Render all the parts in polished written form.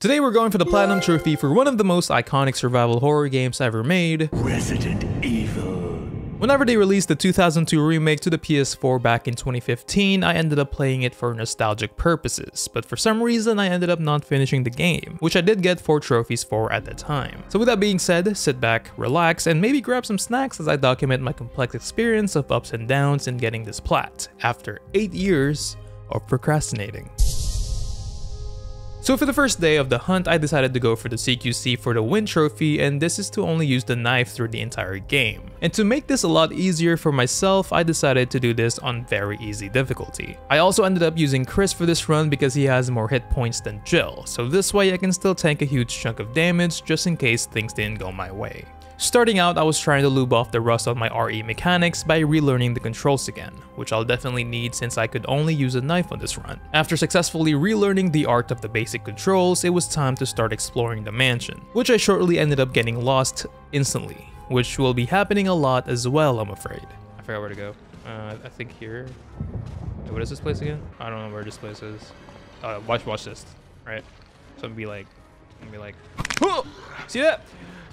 Today we're going for the Platinum Trophy for one of the most iconic survival horror games ever made, Resident Evil. Whenever they released the 2002 remake to the PS4 back in 2015, I ended up playing it for nostalgic purposes, but for some reason I ended up not finishing the game, which I did get 4 trophies for at the time. So with that being said, sit back, relax, and maybe grab some snacks as I document my complex experience of ups and downs in getting this plat, after 8 years of procrastinating. So for the first day of the hunt, I decided to go for the CQC for the win trophy, and this is to only use the knife through the entire game. And to make this a lot easier for myself, I decided to do this on very easy difficulty. I also ended up using Chris for this run because he has more hit points than Jill, so this way I can still tank a huge chunk of damage just in case things didn't go my way. Starting out, I was trying to lube off the rust on my RE mechanics by relearning the controls again, which I'll definitely need since I could only use a knife on this run. After successfully relearning the art of the basic controls, it was time to start exploring the mansion, which I shortly ended up getting lost instantly, which will be happening a lot as well, I'm afraid. I forgot where to go. I think here. Wait, what is this place again? I don't know where this place is. Watch this, right? So I'm gonna be like, oh! See that?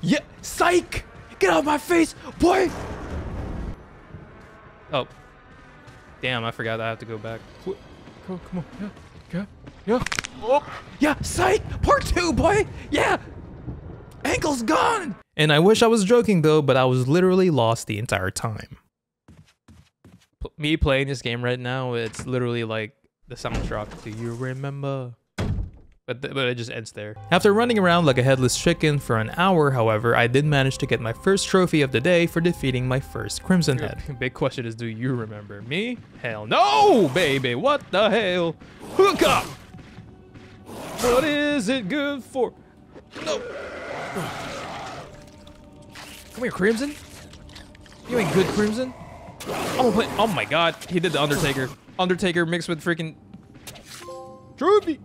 Yeah, psych! Get out of my face, boy! Oh. Damn, I forgot I have to go back. Come on, yeah. Oh, yeah, psych! Part 2, boy! Yeah! Ankle's gone! And I wish I was joking though, but I was literally lost the entire time. Me playing this game right now, it's literally like the soundtrack. Do you remember? But it just ends there. After running around like a headless chicken for an hour, however, I did manage to get my first trophy of the day for defeating my first Crimson Head. Big question is, do you remember me? Hell no, baby, what the hell? Hook up! What is it good for? No. Come here, Crimson. You ain't good, Crimson. I'm gonna play. Oh my god, he did the Undertaker. Undertaker mixed with freaking trophy.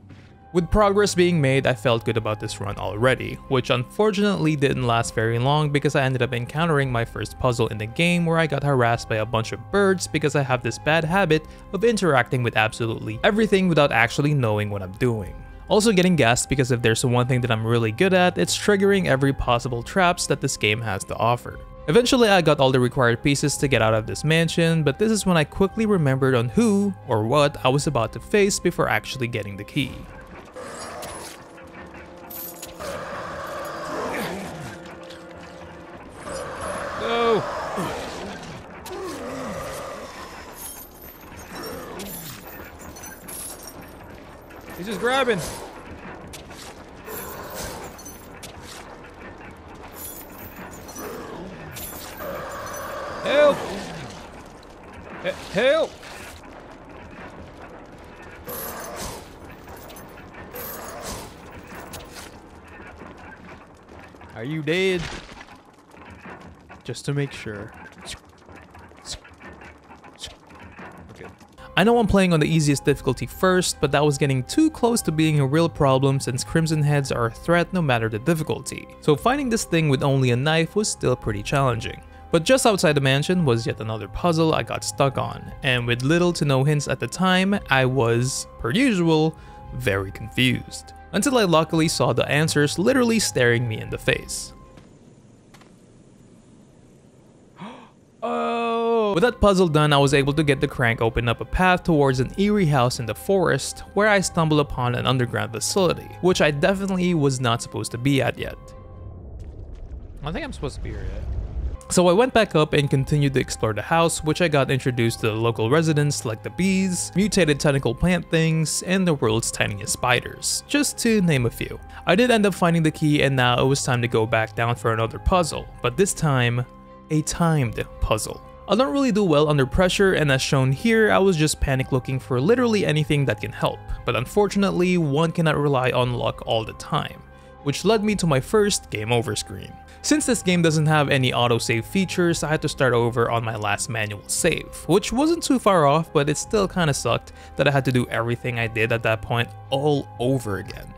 With progress being made, I felt good about this run already, which unfortunately didn't last very long because I ended up encountering my first puzzle in the game where I got harassed by a bunch of birds because I have this bad habit of interacting with absolutely everything without actually knowing what I'm doing. Also getting gassed because if there's one thing that I'm really good at, it's triggering every possible traps that this game has to offer. Eventually I got all the required pieces to get out of this mansion, but this is when I quickly remembered on who or what I was about to face before actually getting the key. Go! He's just grabbing. Help! Help! Are you dead? Just to make sure. Okay. I know I'm playing on the easiest difficulty first, but that was getting too close to being a real problem since Crimson Heads are a threat no matter the difficulty. So fighting this thing with only a knife was still pretty challenging. But just outside the mansion was yet another puzzle I got stuck on, and with little to no hints at the time, I was, per usual, very confused. Until I luckily saw the answers literally staring me in the face. Oh! With that puzzle done, I was able to get the crank open up a path towards an eerie house in the forest where I stumbled upon an underground facility, which I definitely was not supposed to be at yet. I think I'm supposed to be here yet. So I went back up and continued to explore the house, which I got introduced to the local residents like the bees, mutated tentacle plant things, and the world's tiniest spiders, just to name a few. I did end up finding the key and now it was time to go back down for another puzzle, but this time, a timed puzzle. I don't really do well under pressure, and as shown here, I was just panic looking for literally anything that can help, but unfortunately, one cannot rely on luck all the time, which led me to my first game over screen. Since this game doesn't have any autosave features, I had to start over on my last manual save, which wasn't too far off, but it still kinda sucked that I had to do everything I did at that point all over again.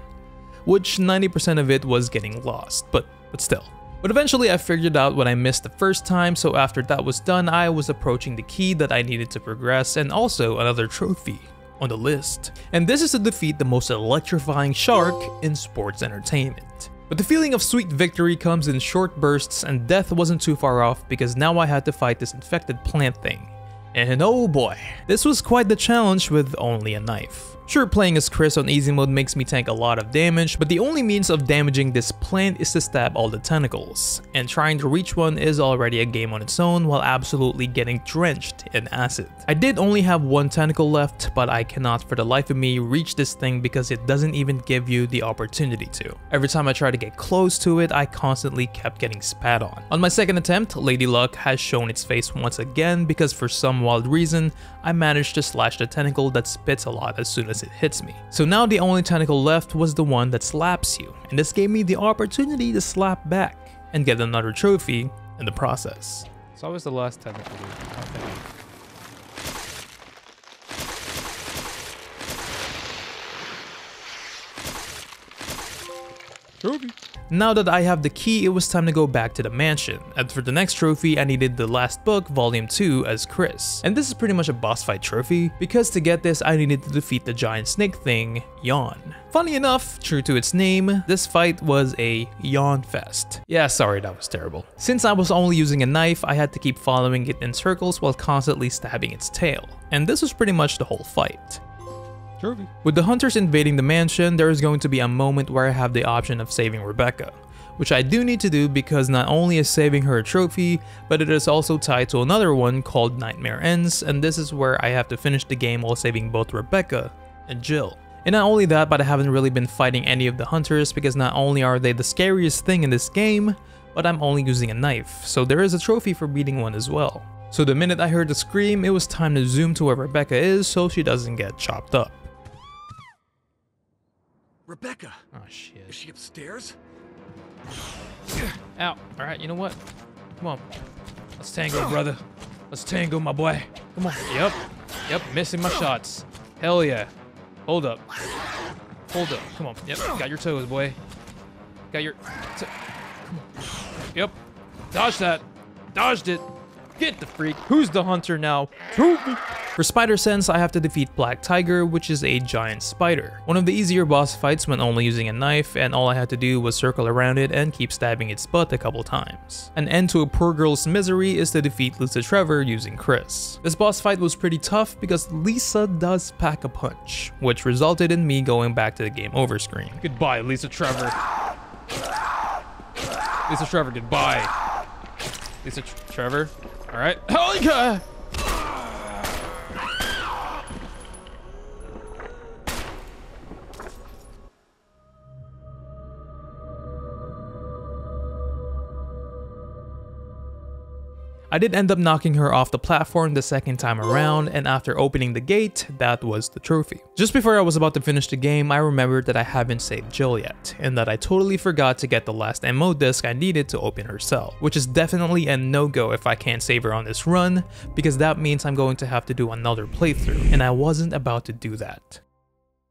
Which 90% of it was getting lost, but still. But eventually I figured out what I missed the first time, so after that was done, I was approaching the key that I needed to progress and also another trophy, on the list. And this is to defeat the most electrifying shark in sports entertainment. But the feeling of sweet victory comes in short bursts, and death wasn't too far off because now I had to fight this infected plant thing. And oh boy, this was quite the challenge with only a knife. Sure, playing as Chris on easy mode makes me tank a lot of damage, but the only means of damaging this plant is to stab all the tentacles, and trying to reach one is already a game on its own while absolutely getting drenched in acid. I did only have one tentacle left, but I cannot for the life of me reach this thing because it doesn't even give you the opportunity to. Every time I try to get close to it, I constantly kept getting spat on. On my second attempt, Lady Luck has shown its face once again because for some wild reason, I managed to slash the tentacle that spits a lot as soon as it hits me. So now the only tentacle left was the one that slaps you, and this gave me the opportunity to slap back and get another trophy in the process. It's always the last tentacle. Trophy. Now that I have the key, it was time to go back to the mansion, and for the next trophy I needed the last book, volume 2 as Chris. And this is pretty much a boss fight trophy, because to get this I needed to defeat the giant snake thing, Yawn. Funny enough, true to its name, this fight was a yawn fest. Yeah, sorry, that was terrible. Since I was only using a knife, I had to keep following it in circles while constantly stabbing its tail. And this was pretty much the whole fight. Trophy. With the hunters invading the mansion, there is going to be a moment where I have the option of saving Rebecca, which I do need to do because not only is saving her a trophy, but it is also tied to another one called Nightmare Ends, and this is where I have to finish the game while saving both Rebecca and Jill. And not only that, but I haven't really been fighting any of the hunters because not only are they the scariest thing in this game, but I'm only using a knife, so there is a trophy for beating one as well. So the minute I heard the scream, it was time to zoom to where Rebecca is so she doesn't get chopped up. Rebecca! Oh shit. Is she upstairs? Ow. Alright, you know what? Come on. Let's tango, brother. Let's tango, my boy. Come on. Yep, missing my shots. Hell yeah. Hold up. Hold up. Come on. Yep, got your toes, boy. Got your... Come on. Yep. Dodge that. Dodged it. Get the freak. Who's the hunter now? For spider sense, I have to defeat Black Tiger, which is a giant spider. One of the easier boss fights when only using a knife, and all I had to do was circle around it and keep stabbing its butt a couple times. An end to a poor girl's misery is to defeat Lisa Trevor using Chris. This boss fight was pretty tough because Lisa does pack a punch, which resulted in me going back to the game over screen. Goodbye, Lisa Trevor. Lisa Trevor, goodbye. Lisa Trevor. Alright. Holy God! I did end up knocking her off the platform the second time around, and after opening the gate, that was the trophy. Just before I was about to finish the game, I remembered that I haven't saved Jill yet, and that I totally forgot to get the last ammo disc I needed to open her cell, which is definitely a no-go if I can't save her on this run, because that means I'm going to have to do another playthrough, and I wasn't about to do that.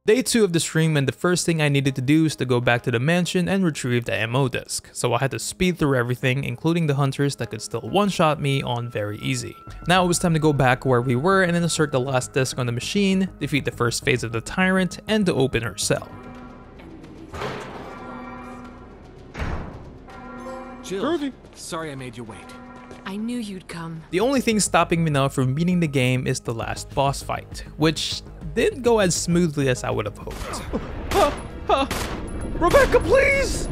Day 2 of the stream, and the first thing I needed to do is to go back to the mansion and retrieve the ammo disc, so I had to speed through everything, including the hunters that could still one-shot me on very easy. Now it was time to go back where we were and insert the last disc on the machine, defeat the first phase of the tyrant, and to open her cell. Jill, sorry I made you wait. I knew you'd come. The only thing stopping me now from beating the game is the last boss fight, which didn't go as smoothly as I would have hoped. Rebecca, please!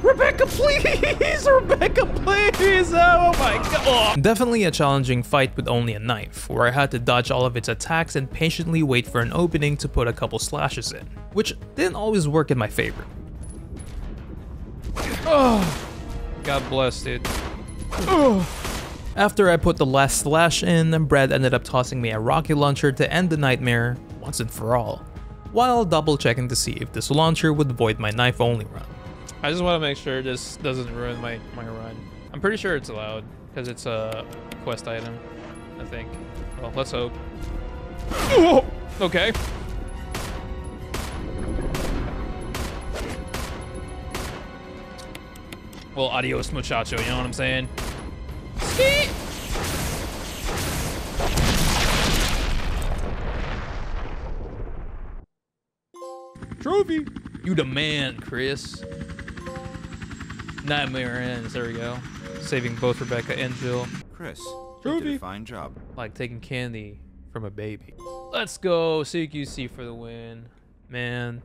Rebecca, please! Rebecca, please! Oh my god! Definitely a challenging fight with only a knife, where I had to dodge all of its attacks and patiently wait for an opening to put a couple slashes in, which didn't always work in my favor. Oh, God bless, dude. Oh. After I put the last slash in, Brad ended up tossing me a rocket launcher to end the nightmare once and for all, while double checking to see if this launcher would void my knife only run. I just want to make sure this doesn't ruin my run. I'm pretty sure it's allowed because it's a quest item, I think. Well, let's hope. Oh, okay. Well, adios muchacho, you know what I'm saying? Trophy! You the man, Chris. Nightmare ends. There we go. Saving both Rebecca and Jill. Chris, Trophy. you did a fine job. Like taking candy from a baby. Let's go. CQC for the win. Man,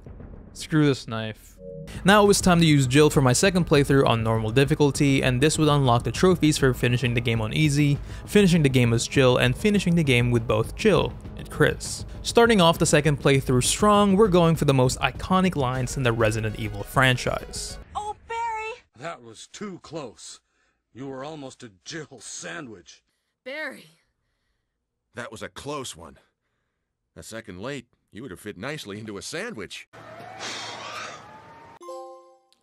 screw this knife. Now it was time to use Jill for my second playthrough on normal difficulty, and this would unlock the trophies for finishing the game on easy, finishing the game as Jill, and finishing the game with both Jill and Chris. Starting off the second playthrough strong, we're going for the most iconic lines in the Resident Evil franchise. Oh, Barry! That was too close. You were almost a Jill sandwich. Barry! That was a close one. A second late, you would have fit nicely into a sandwich.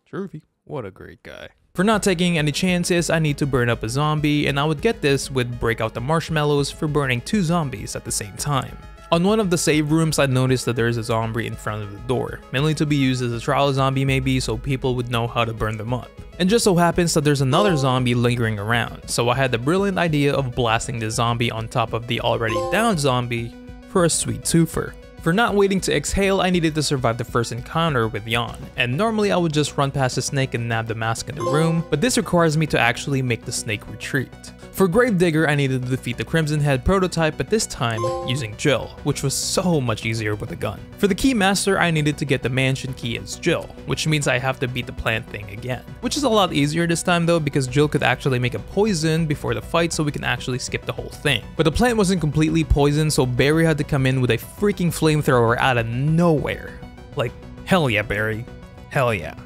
Trophy. What a great guy. For not taking any chances, I need to burn up a zombie, and I would get this with break out the marshmallows for burning 2 zombies at the same time. On one of the save rooms, I noticed that there is a zombie in front of the door, mainly to be used as a trial zombie maybe, so people would know how to burn them up. And just so happens that there's another zombie lingering around, so I had the brilliant idea of blasting the zombie on top of the already downed zombie for a sweet twofer. For not waiting to exhale, I needed to survive the first encounter with Jan, and normally I would just run past the snake and nab the mask in the room, but this requires me to actually make the snake retreat. For Gravedigger, I needed to defeat the Crimson Head prototype, but this time using Jill, which was so much easier with a gun. For the Keymaster, I needed to get the mansion key as Jill, which means I have to beat the plant thing again. Which is a lot easier this time though, because Jill could actually make a poison before the fight, so we can actually skip the whole thing. But the plant wasn't completely poisoned, so Barry had to come in with a freaking flamethrower out of nowhere. Like, hell yeah, Barry. Hell yeah.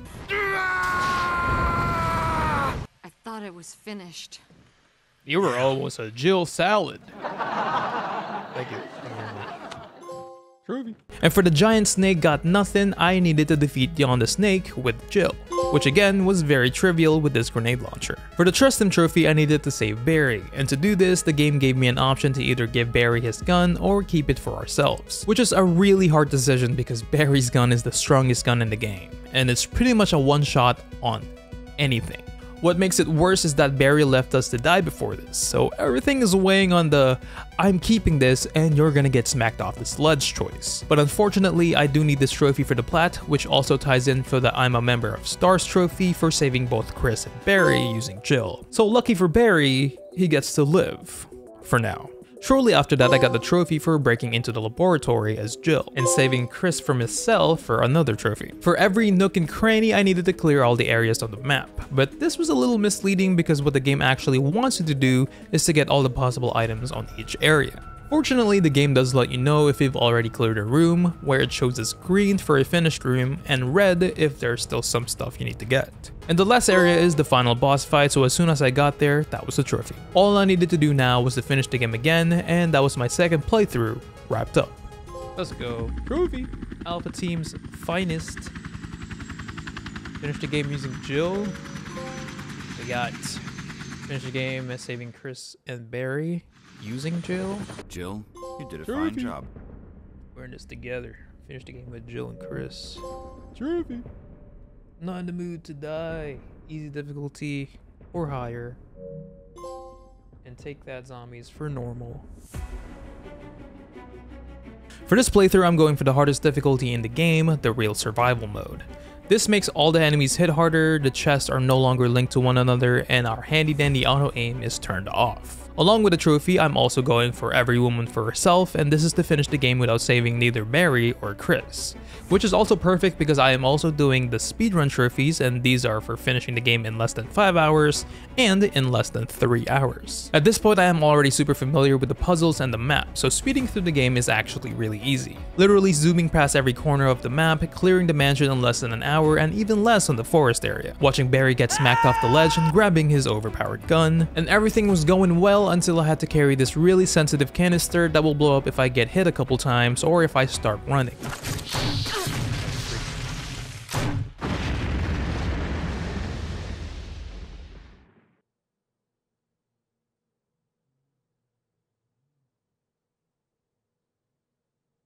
I thought it was finished. You were almost a Jill salad. Thank you. Trophy. And for the giant snake got nothing, I needed to defeat Jan the Snake with Jill, which again was very trivial with this grenade launcher. For the Trust Him trophy, I needed to save Barry, and to do this, the game gave me an option to either give Barry his gun or keep it for ourselves, which is a really hard decision because Barry's gun is the strongest gun in the game, and it's pretty much a one-shot on anything. What makes it worse is that Barry left us to die before this, so everything is weighing on the I'm keeping this and you're gonna get smacked off this ledge choice. But unfortunately, I do need this trophy for the plat, which also ties in for the I'm a member of Stars trophy for saving both Chris and Barry using Jill. So lucky for Barry, he gets to live. For now. Shortly after that, I got the trophy for breaking into the laboratory as Jill, and saving Chris from his cell for another trophy. For every nook and cranny, I needed to clear all the areas on the map, but this was a little misleading because what the game actually wants you to do is to get all the possible items on each area. Fortunately, the game does let you know if you've already cleared a room, where it shows as green for a finished room and red if there's still some stuff you need to get. And the last area is the final boss fight, so as soon as I got there, that was the trophy. All I needed to do now was to finish the game again, and that was my second playthrough wrapped up. Let's go. Trophy. Alpha Team's finest. Finish the game using Jill. We got finish the game as saving Chris and Barry using Jill. Jill, you did a fine job. We're in this together. Finish the game with Jill and Chris. Trophy. Not in the mood to die. Easy difficulty or higher. And take that zombies for normal. For this playthrough, I'm going for the hardest difficulty in the game, the real survival mode. This makes all the enemies hit harder, the chests are no longer linked to one another, and our handy dandy auto aim is turned off. Along with the trophy, I'm also going for every woman for herself, and this is to finish the game without saving neither Barry or Chris. Which is also perfect because I am also doing the speedrun trophies, and these are for finishing the game in less than 5 hours and in less than 3 hours. At this point, I am already super familiar with the puzzles and the map, so speeding through the game is actually really easy. Literally zooming past every corner of the map, clearing the mansion in less than an hour, and even less on the forest area. Watching Barry get smacked off the ledge and grabbing his overpowered gun, and everything was going well until I had to carry this really sensitive canister that will blow up if I get hit a couple times or if I start running.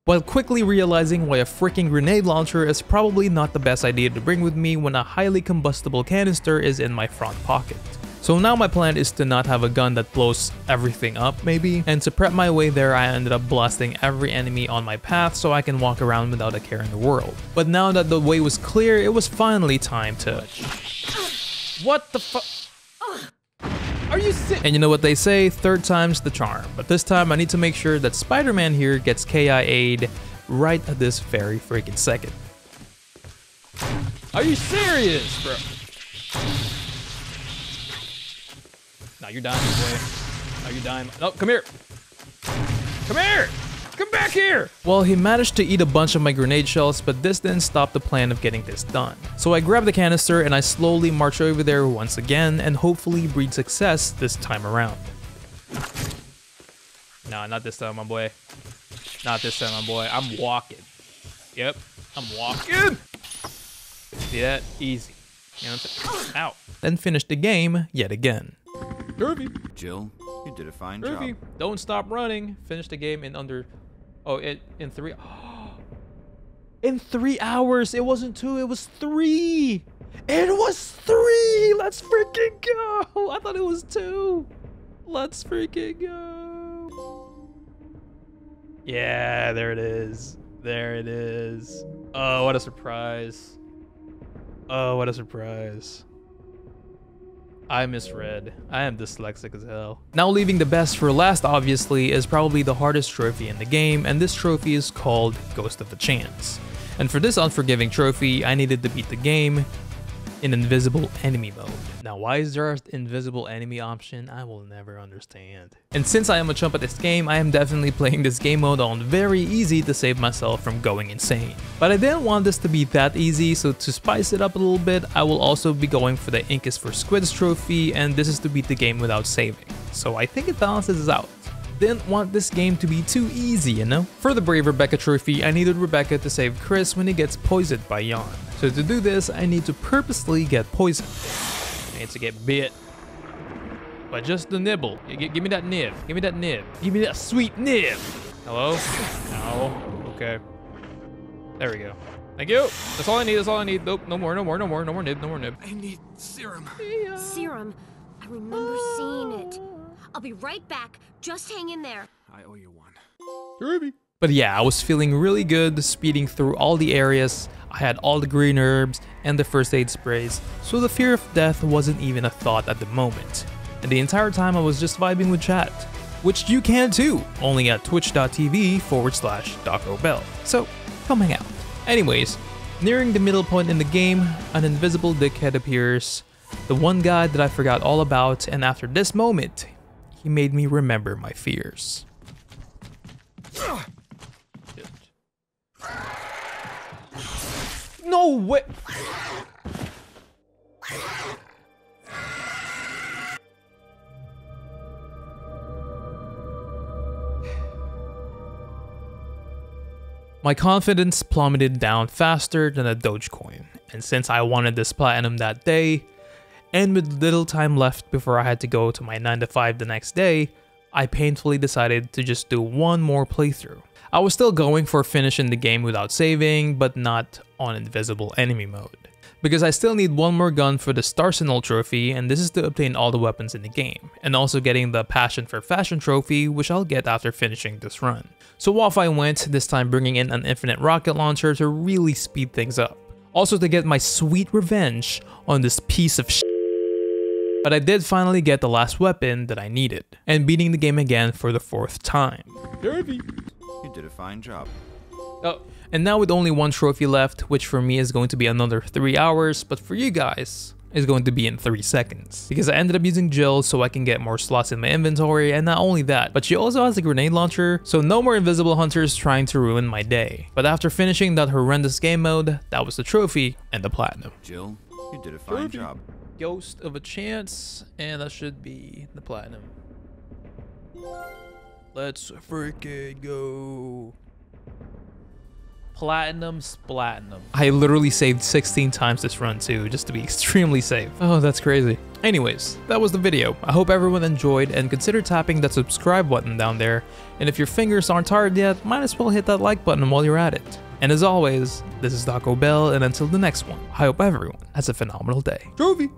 While quickly realizing why a freaking grenade launcher is probably not the best idea to bring with me when a highly combustible canister is in my front pocket. So now my plan is to not have a gun that blows everything up maybe, and to prep my way there I ended up blasting every enemy on my path so I can walk around without a care in the world. But now that the way was clear, it was finally time to... What the fuck? Are you sick? And you know what they say, third time's the charm. But this time I need to make sure that Spider-Man here gets KIA'd right at this very freaking second. Are you serious, bro? Now you're dying, boy. Now you're dying. Oh, come here. Come here. Come back here! Well, he managed to eat a bunch of my grenade shells, but this didn't stop the plan of getting this done. So I grabbed the canister and I slowly march over there once again and hopefully breed success this time around. Nah, not this time, my boy. Not this time, my boy. I'm walking. Yep, I'm walking! See that? Easy. You know what I'm saying? Ow. Then finished the game yet again. Groovy. Jill, you did a fine Groovy. job. Don't stop running. Finish the game in under... Oh, in 3... In 3 hours! It wasn't 2, it was 3! It was 3! Let's freaking go! I thought it was 2! Let's freaking go! Yeah, there it is. There it is. Oh, what a surprise. Oh, what a surprise. I misread. I am dyslexic as hell. Now leaving the best for last obviously is probably the hardest trophy in the game, and this trophy is called Ghost of a Chance. And for this unforgiving trophy, I needed to beat the game in invisible enemy mode. Now why is there an invisible enemy option? I will never understand. And since I am a chump at this game, I am definitely playing this game mode on very easy to save myself from going insane. But I didn't want this to be that easy, so to spice it up a little bit, I will also be going for the Ink is for Squids trophy, and this is to beat the game without saving. So I think it balances out. Didn't want this game to be too easy, you know? For the Brave Rebecca trophy, I needed Rebecca to save Chris when he gets poisoned by Jan. So to do this, I need to purposely get poisoned. I need to get bit. But just the nibble. Give me that nib. Give me that nib. Give me that sweet nib. Hello? No. Okay. There we go. Thank you. That's all I need. That's all I need. Nope. No more. No more. No more. No more nib. No more nib. I need serum. Serum. I remember seeing it. I'll be right back. Just hang in there. I owe you one. Groovy. But yeah, I was feeling really good speeding through all the areas. I had all the green herbs and the first aid sprays, so the fear of death wasn't even a thought at the moment. And the entire time I was just vibing with chat, which you can too, only at twitch.tv/DoccoBell. So come hang out. Anyways, nearing the middle point in the game, an invisible dickhead appears, the one guy that I forgot all about, and after this moment, he made me remember my fears. No way. My confidence plummeted down faster than a Dogecoin, and since I wanted this platinum that day, and with little time left before I had to go to my 9 to 5 the next day, I painfully decided to just do one more playthrough. I was still going for finishing the game without saving, but not on invisible enemy mode. Because I still need one more gun for the Starsenal trophy, and this is to obtain all the weapons in the game, and also getting the Passion for Fashion trophy, which I'll get after finishing this run. So off I went, this time bringing in an infinite rocket launcher to really speed things up. Also to get my sweet revenge on this piece of shit. But I did finally get the last weapon that I needed, and beating the game again for the 4th time. Derby. You did a fine job. Oh. And now with only one trophy left, which for me is going to be another 3 hours, but for you guys, is going to be in 3 seconds. Because I ended up using Jill so I can get more slots in my inventory, and not only that, but she also has a grenade launcher, so no more invisible hunters trying to ruin my day. But after finishing that horrendous game mode, that was the trophy and the platinum. Jill, you did a fine job. Ghost of a Chance, and that should be the platinum. Let's freaking go. Platinum splatinum. I literally saved 16 times this run too, just to be extremely safe. Oh, that's crazy. Anyways, that was the video. I hope everyone enjoyed, and consider tapping that subscribe button down there. And if your fingers aren't tired yet, might as well hit that like button while you're at it. And as always, this is DoccoBell, and until the next one, I hope everyone has a phenomenal day. Trophy.